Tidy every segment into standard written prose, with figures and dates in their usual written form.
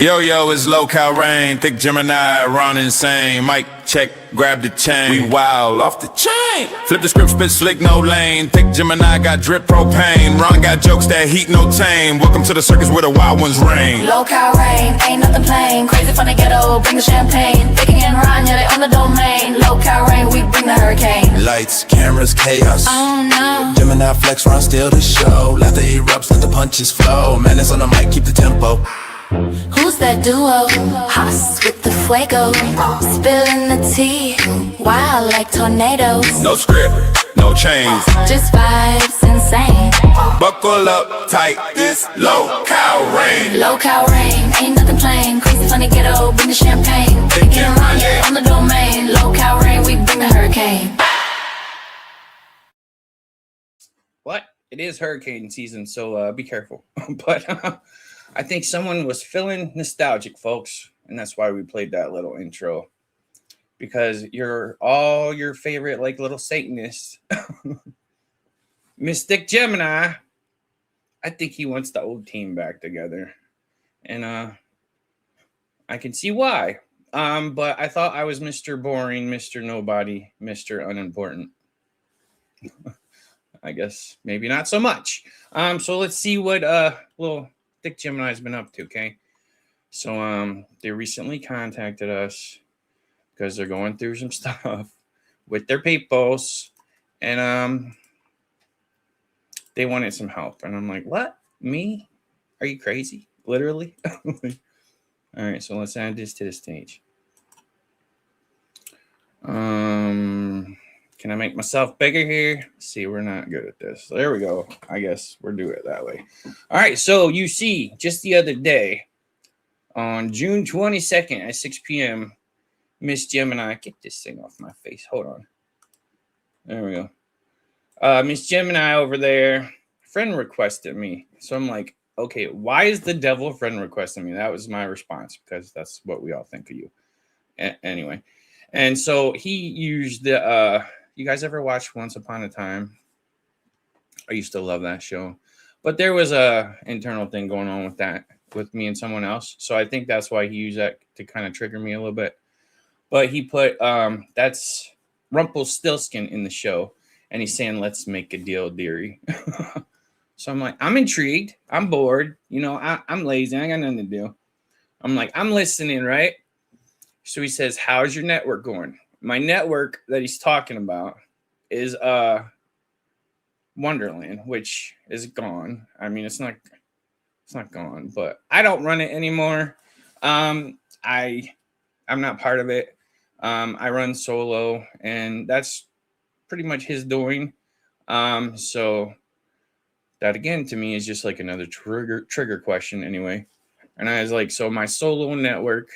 Yo, it's Lolcow rain, thick Gemini, run insane. Mic check, grab the chain. We wild off the chain. Flip the script, spit slick, no lane. Thick Gemini got drip propane. Ron got jokes that heat, no tame. Welcome to the circus where the wild ones reign. Lolcow rain, ain't nothing plain. Crazy from the ghetto, bring the champagne. Thick and Ron, yeah, they on the domain. Lolcow rain, we bring the hurricane. Lights, cameras, chaos. Oh no. Gemini flex, Ron steal the show. Laughter erupts, let the punches flow. Madness on the mic, keep the tempo. Who's that duo? Haas with the fuego, spilling the tea, wild like tornadoes. No script, no chains. Just vibes insane. Buckle up tight, this Lolcow rain. Lolcow rain, ain't nothing plain. Crazy funny ghetto, bring the champagne. Thick and Ron, yeah, on the domain. Lolcow rain, we bring the hurricane. What? It is hurricane season, so be careful. But I think someone was feeling nostalgic, folks, and that's why we played that little intro. Because you're all your favorite, like, little Satanists. Mystic Gemini, I think he wants the old team back together. And I can see why. But I thought I was Mr. Boring, Mr. Nobody, Mr. Unimportant. I guess maybe not so much. So let's see what little Thick Gemini's been up to, okay? So they recently contacted us because they're going through some stuff with their papers, and they wanted some help. And I'm like, what? Me? Are you crazy? Literally? All right, so let's add this to the stage. Can I make myself bigger here? See, we're not good at this. There we go. I guess we'll do it that way. All right, so you see, just the other day, on June 22nd at 6 p.m., Miss Gemini, get this thing off my face. Hold on. There we go. Miss Gemini over there, friend requested me. So I'm like, okay, why is the devil friend requesting me? That was my response, because that's what we all think of you. Anyway, and so he used the... you guys ever watch Once Upon a Time? I used to love that show. But there was a internal thing going on with that, with me and someone else. So I think that's why he used that to kind of trigger me a little bit. But he put, that's Rumpelstiltskin in the show. And he's saying, let's make a deal, dearie. So I'm like, I'm intrigued. I'm bored. You know, I'm lazy. I ain't got nothing to do. I'm like, I'm listening, right? So he says, how's your network going? My network that he's talking about is Wonderland, which is gone. I mean, it's not gone, but I don't run it anymore. I'm not part of it. I run solo, and that's pretty much his doing. So that again to me is just like another trigger question anyway. And I was like, so my solo network,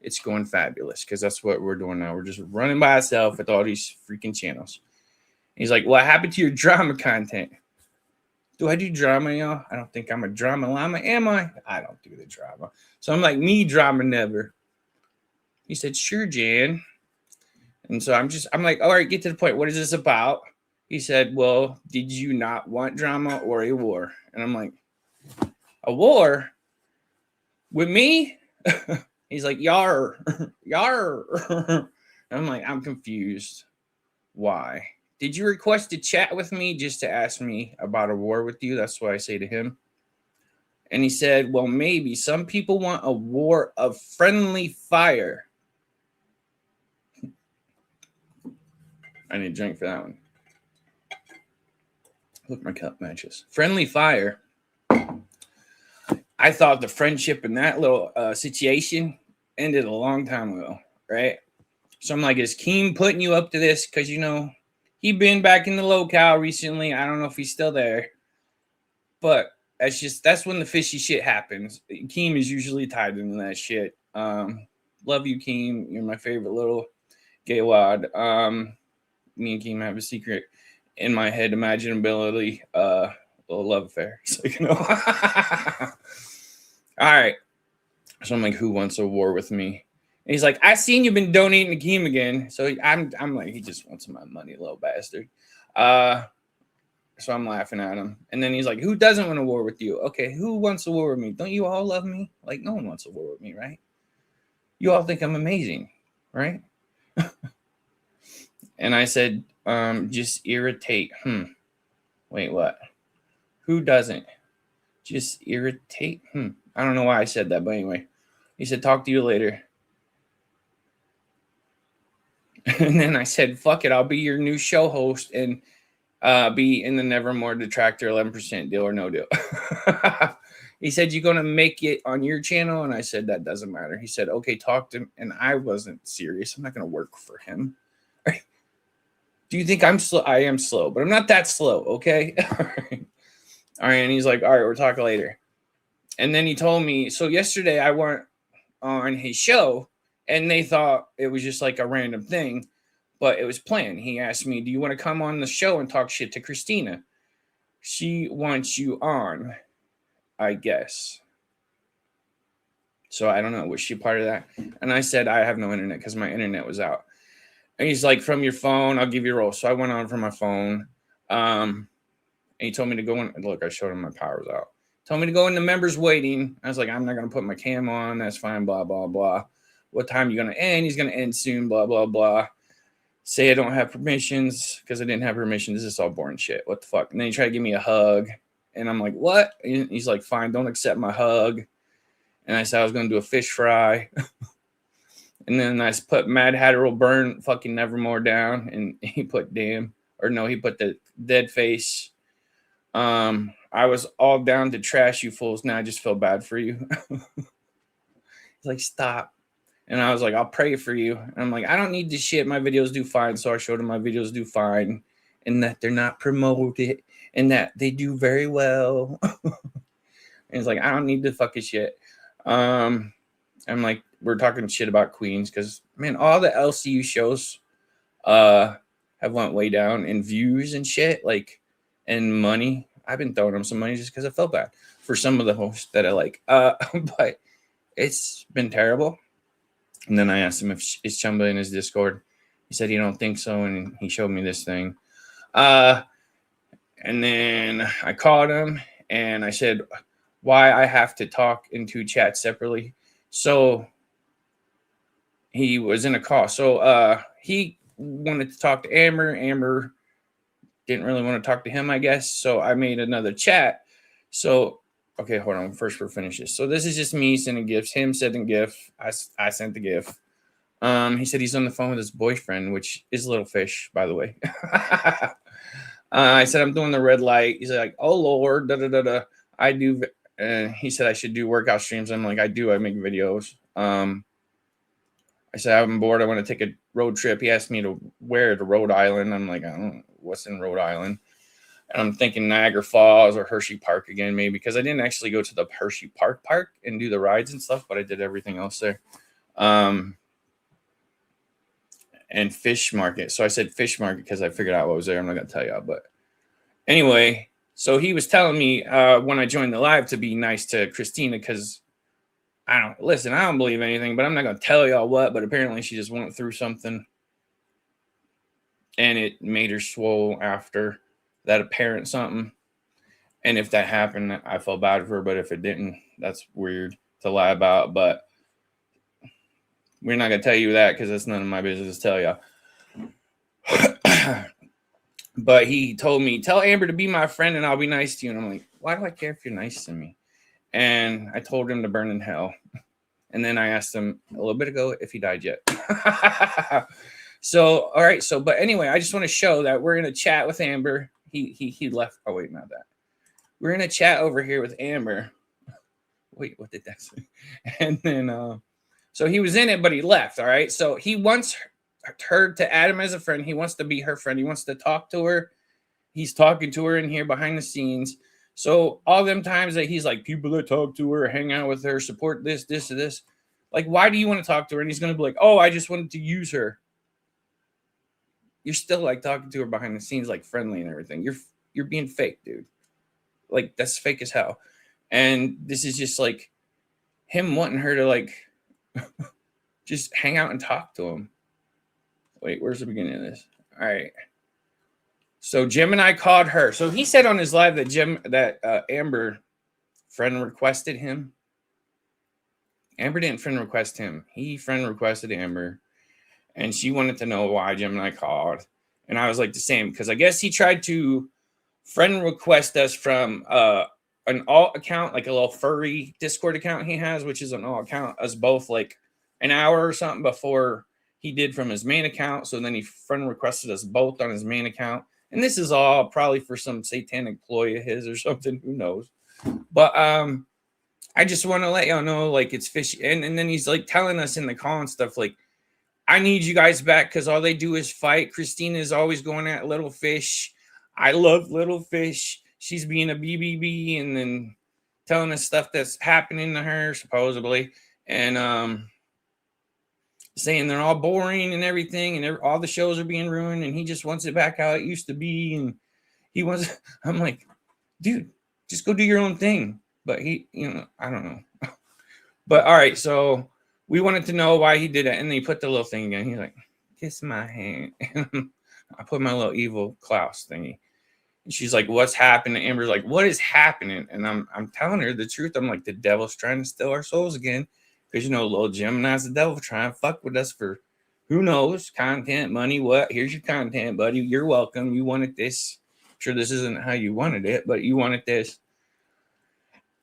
it's going fabulous, because that's what we're doing now. We're just running by ourselves with all these freaking channels. He's like, what happened to your drama content? Do I do drama, y'all? I don't think I'm a drama llama, am I? I don't do the drama. So I'm like, me drama never. He said, sure, Jan. And so I'm like, all right, get to the point. What is this about? He said, well, did you not want drama or a war? And I'm like, a war? With me? He's like, yar, yar. I'm like, I'm confused. Why? Did you request to chat with me just to ask me about a war with you? That's what I say to him. And he said, well, maybe. Some people want a war of friendly fire. I need a drink for that one. Look, my cup matches. Friendly fire. I thought the friendship in that little situation ended a long time ago, right? So I'm like, is Keem putting you up to this? Because, you know, he been back in the Lolcow recently. I don't know if he's still there. But that's when the fishy shit happens. Keem is usually tied into that shit. Love you, Keem. You're my favorite little gay wad. Me and Keem have a secret in my head imaginability, little love affair. So, you know. All right. So I'm like, who wants a war with me? And he's like, I seen you've been donating to Keem again. So I'm like, he just wants my money, little bastard. So I'm laughing at him. And then he's like, who doesn't want a war with you? Okay, who wants a war with me? Don't you all love me? Like, no one wants a war with me, right? You all think I'm amazing, right? And I said, just irritate. Wait, what? Who doesn't? Just irritate? I don't know why I said that, but anyway. He said, talk to you later. And then I said, fuck it, I'll be your new show host and be in the Nevermore Detractor 11% deal or no deal. He said, you going to make it on your channel? And I said, that doesn't matter. He said, okay, talk to him. And I wasn't serious. I'm not going to work for him. Do you think I'm slow? I am slow, but I'm not that slow, okay? All right. All right. And he's like, all right, we'll talk later. And then he told me, so yesterday I went on his show and they thought it was just like a random thing, but it was planned. He asked me, do you want to come on the show and talk shit to Christina? She wants you on, I guess. So I don't know. Was she part of that? And I said, I have no internet because my internet was out. And he's like, from your phone, I'll give you a roll. So I went on from my phone. And he told me to go in. Look, I showed him my power's out. Told me to go in the members waiting. I was like, I'm not going to put my cam on. That's fine, blah, blah, blah. What time are you going to end? He's going to end soon, blah, blah, blah. Say I don't have permissions because I didn't have permissions. This is all boring shit. What the fuck? And then he tried to give me a hug. And I'm like, what? And he's like, fine, don't accept my hug. And I said I was going to do a fish fry. And then I put Mad Hatter will burn fucking Nevermore down. And he put damn. Or no, he put the dead face. I was all down to trash you fools. Now I just feel bad for you. He's like, stop. And I was like, I'll pray for you. And I'm like, I don't need this shit. My videos do fine. So I showed him my videos do fine. And that they're not promoted. And that they do very well. And he's like, I don't need the fucking shit. I'm like, we're talking shit about Queens. Because, man, all the LCU shows have went way down in views and shit. Like, and money. I've been throwing them some money just because I felt bad for some of the hosts that I like. But it's been terrible. And then I asked him if is Chumba in his Discord. He said he don't think so, and he showed me this thing. And then I called him, and I said why I have to talk in two chats separately. So he was in a call. So he wanted to talk to Amber. Amber didn't really want to talk to him, I guess. So I made another chat. So, okay, hold on. First, we'll finish this. So this is just me sending gifts. Him sending GIF. I sent the GIF. He said he's on the phone with his boyfriend, which is Little Fish, by the way. I said, I'm doing the red light. He's like, oh, Lord, da-da-da-da. I do. He said I should do workout streams. I'm like, I do. I make videos. I said, I'm bored. I want to take a road trip. He asked me to where to Rhode Island. I'm like, I don't know what's in Rhode Island. And I'm thinking Niagara Falls or Hershey Park again, maybe, because I didn't actually go to the Hershey Park and do the rides and stuff, but I did everything else there. And Fish Market. So I said Fish Market because I figured out what was there. I'm not going to tell y'all, but anyway, so he was telling me when I joined the live to be nice to Christina because I don't believe anything, but I'm not going to tell y'all what, but apparently she just went through something and it made her swole after that apparent something. And if that happened, I felt bad for her, but if it didn't, that's weird to lie about, but we're not going to tell you that because it's none of my business to tell y'all. But he told me, tell Amber to be my friend and I'll be nice to you. And I'm like, why do I care if you're nice to me? And I told him to burn in hell. And then I asked him a little bit ago if he died yet. So, all right. So, but anyway, I just want to show that we're in a chat with Amber. He left. Oh, wait, not that. We're in a chat over here with Amber. Wait, what did that say? And then, so he was in it, but he left. All right. So he wants her to add him as a friend. He wants to be her friend. He wants to talk to her. He's talking to her in here behind the scenes. So all them times that he's like, people that talk to her, hang out with her, support this, this, or this. Like, why do you want to talk to her? And he's going to be like, oh, I just wanted to use her. You're still like talking to her behind the scenes, like friendly and everything. You're being fake, dude. Like, that's fake as hell. And this is just like him wanting her to like just hang out and talk to him. Wait, where's the beginning of this? All right. So Gemini called her. So he said on his live that Amber friend requested him. Amber didn't friend request him. He friend requested Amber. And she wanted to know why Gemini called. And I was like the same. Because I guess he tried to friend request us from an alt account, like a little furry Discord account he has, which is an alt account, us both like an hour or something before he did from his main account. So then he friend requested us both on his main account. And this is all probably for some satanic ploy of his or something. Who knows? But I just want to let y'all know, like, it's fishy. And then he's like telling us in the call and stuff, like, I need you guys back because all they do is fight. Christina is always going at Little Fish. I love Little Fish. She's being a BBB and then telling us stuff that's happening to her, supposedly. And saying they're all boring and everything. And all the shows are being ruined. And he just wants it back how it used to be. And he wants, I'm like, dude, just go do your own thing. But he, I don't know. But all right, so we wanted to know why he did it. And then he put the little thing again. He's like, kiss my hand. I put my little evil Klaus thingy. And she's like, what's happening? Amber's like, what is happening? And I'm telling her the truth. I'm like, the devil's trying to steal our souls again. Because, little Gemini's the devil trying to fuck with us for who knows, content, money, what? Here's your content, buddy. You're welcome. You wanted this. I'm sure this isn't how you wanted it, but you wanted this.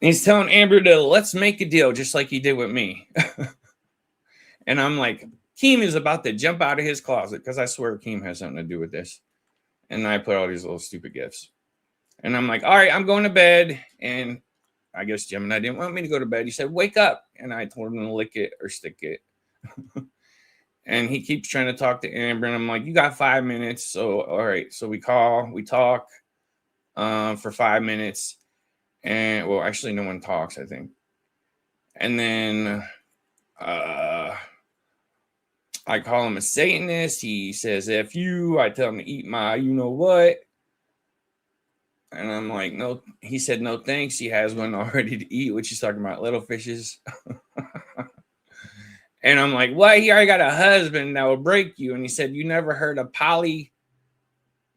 And he's telling Amber to let's make a deal, just like he did with me. And I'm like, Keem is about to jump out of his closet because I swear Keem has something to do with this. And I put all these little stupid gifts. And I'm like, all right, I'm going to bed. And I guess Gemini didn't want me to go to bed. He said, wake up. And I told him to lick it or stick it. And he keeps trying to talk to Amber. And I'm like, you got 5 minutes. So, all right. So we talk for 5 minutes. And, well, actually, no one talks, I think. And then I call him a Satanist. He says, F you. I tell him to eat my you-know-what. And I'm like, no. He said, no, thanks. He has one already to eat, which he's talking about little fishes. And I'm like, what? He already got a husband that will break you. And he said, you never heard of poly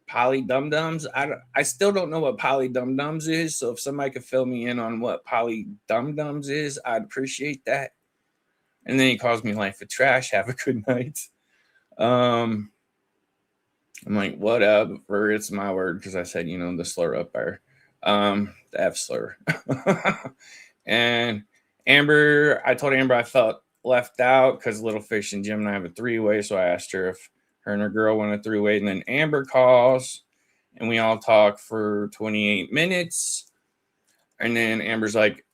dum-dums? I still don't know what poly dum-dums is. So if somebody could fill me in on what poly dum-dums is, I'd appreciate that. And then he calls me life of trash. Have a good night. I'm like, whatever. It's my word because I said, the slur up there. The F slur. And Amber, I told Amber I felt left out because Little Fish and Jim and I have a three-way. So I asked her if her and her girl want a three-way. And then Amber calls and we all talk for 28 minutes. And then Amber's like,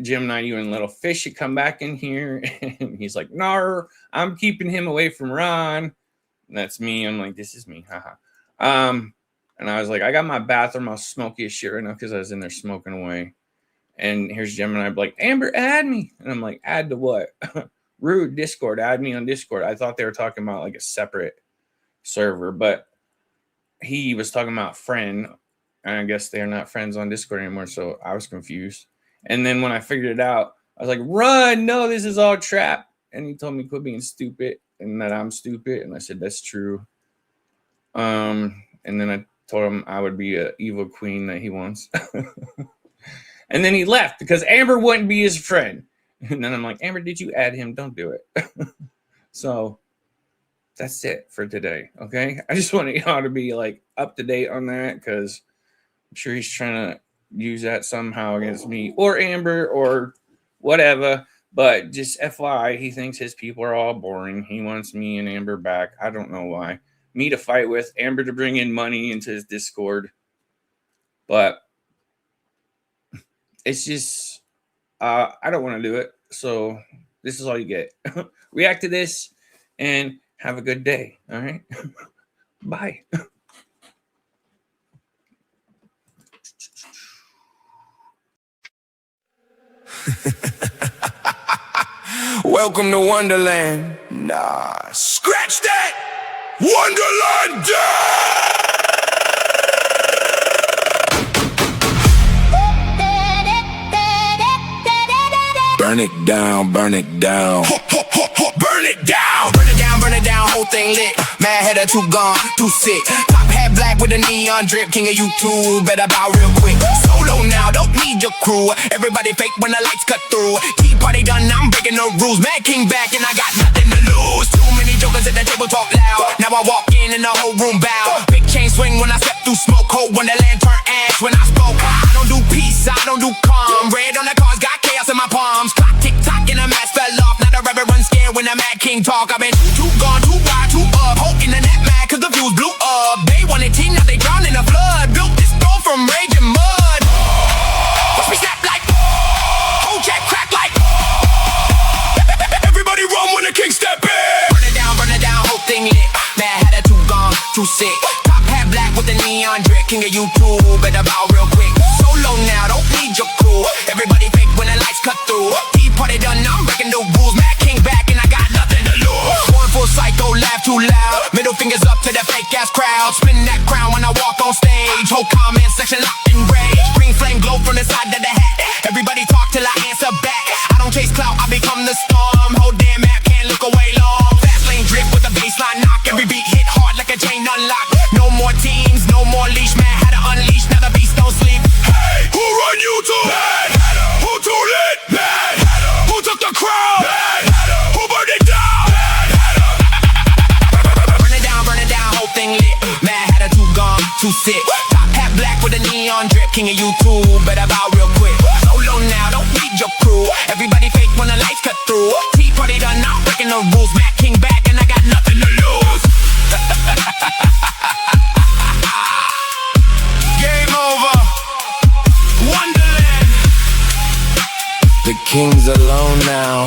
Jim and I, you and Little Fish should come back in here. And he's like, no, I'm keeping him away from Ron. And that's me. I'm like, this is me. Haha. And I was like, I got my bathroom all smoky as shit right now because I was in there smoking away. And here's Jim and I like, Amber, add me. And I'm like, add to what? Rude, Discord. Add me on Discord. I thought they were talking about like a separate server, but he was talking about friend. And I guess they're not friends on Discord anymore. So I was confused. And then when I figured it out, I was like, run. No, this is all trap. And he told me quit being stupid and that I'm stupid. And I said, that's true. And then I told him I would be an evil queen that he wants. And then he left because Amber wouldn't be his friend. And then I'm like, Amber, did you add him? Don't do it. So that's it for today. Okay. I just wanted y'all to be like up to date on that because I'm sure he's trying to use that somehow against me or Amber or whatever. But just FYI, he thinks his people are all boring. He wants me and Amber back. I don't know why. Me to fight with, Amber to bring in money into his Discord. But it's just, I don't want to do it. So this is all you get. React to this and have a good day. All right. Bye. Welcome to Wonderland. Nah, scratch that! Wonderland Burn it down, burn it down. Burn it down! Burn it down, burn it down, whole thing lit. Mad header, too gone, too sick. Top hat black with a neon drip, king of YouTube, better bow real quick. Solo now, don't need your crew. Everybody fake when the lights cut through. Tea party done, I'm breaking the rules. Mad King back and I got nothing to lose. Too many jokers at the table talk loud. Now I walk in and the whole room bow. Big chain swing when I step through smoke. Cold when the lantern ash when I spoke. I don't do peace, I don't do calm. Red on the cars, got chaos in my palms. Clock tick tock and the mask fell off. Now the reverend scared when the Mad King talk. I've been too gone, too wide, too up. Hope in the net mad cause the views blew up. They wanted tea, now they drowned in the flood. Built this throne from rage and mud. Watch me snap like whole jack crack like everybody run when the king step in. Burn it down, whole thing lit. Mad had a too gone, too sick. Top hat black with the neon drip. King of YouTube, better bow real quick. Solo now, don't need your crew. Everybody fake when the lights cut through. Tea party done, I'm breaking the rules. Mad King back and I got nothing to lose. Going full psycho, laugh too loud. Middle fingers up to the fake ass crowd. Spin that crown when I walk on stage. Whole comment section locked in rage. Green flame glow from the side of the hat. Everybody talk till I answer back. I don't chase clout, I become the storm. Whole damn map can't look away long. Fast lane drip with a baseline knock. Every beat hit hard like a chain unlock. No more teams, no more leash. Man had to unleash, now the beast don't sleep. Hey, who run YouTube? Mad Hatter. Who too lit? Mad Hatter. Who took the crowd? Mad Hatter. Who burned it down? Mad Hatter. Burn it down, whole thing lit. Mad Hatter too gone, too sick. Top hat black with a neon drip. King of YouTube, better bow real quick. Solo now, don't need your crew. Everybody fake when the lights cut through. Tea party done, I'm breaking the rules. Mad King back and I got nothing to lose. Game over. Wonderland. The king's alone now.